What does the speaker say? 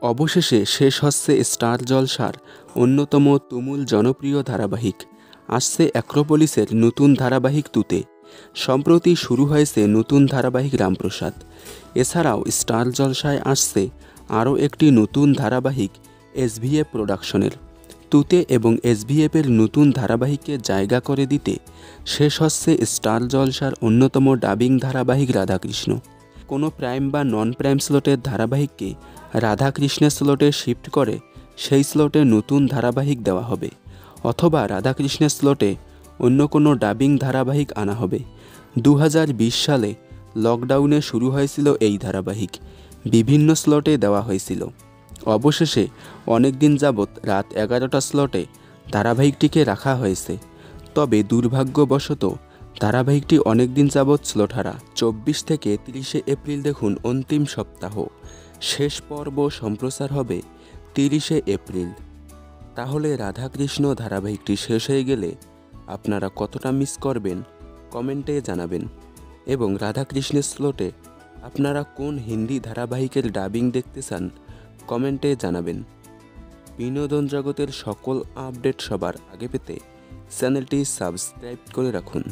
অবশেষে শেষ হচ্ছে স্টার জলসার অন্যতম তুমুল জনপ্রিয় ধারাবাহিক। আসছে অ্যাক্রোপলিসের নতুন ধারাবাহিক তুতে। সম্প্রতি শুরু হয়েছে নতুন ধারাবাহিক রামপ্রসাদ। এছাড়াও স্টার জলসায় আসছে আরও একটি নতুন ধারাবাহিক এসভিএফ প্রোডাকশনের। তুতে এবং এসভিএফের নতুন ধারাবাহিককে জায়গা করে দিতে শেষ হচ্ছে স্টার জলসার অন্যতম ডাবিং ধারাবাহিক রাধাকৃষ্ণ। কোনো প্রাইম বা নন প্রাইম স্লটের ধারাবাহিককে রাধাকৃষ্ণের স্লটে শিফট করে সেই স্লটে নতুন ধারাবাহিক দেওয়া হবে, অথবা রাধাকৃষ্ণের স্লটে অন্য কোনো ডাবিং ধারাবাহিক আনা হবে। 2020 সালে লকডাউনে শুরু হয়েছিল এই ধারাবাহিক। বিভিন্ন স্লটে দেওয়া হয়েছিল। অবশেষে অনেক দিন যাবৎ রাত 11টা স্লটে ধারাবাহিকটিকে রাখা হয়েছে। তবে দুর্ভাগ্যবশত ধারাবাহিকটি অনেক দিন যাবৎ স্লটহারা। 24 থেকে 30 এপ্রিল দেখুন অন্তিম সপ্তাহ। শেষ পর্ব সম্প্রচার হবে 30 এপ্রিল। তাহলে রাধাকৃষ্ণ ধারাবাহিকটি শেষ হয়ে গেলে আপনারা কতটা মিস করবেন কমেন্টে জানাবেন, এবং রাধাকৃষ্ণের স্লটে আপনারা কোন হিন্দি ধারাবাহিকের ডাবিং দেখতে চান কমেন্টে জানাবেন। বিনোদন জগতের সকল আপডেট সবার আগে পেতে চ্যানেলটি সাবস্ক্রাইব করে রাখুন।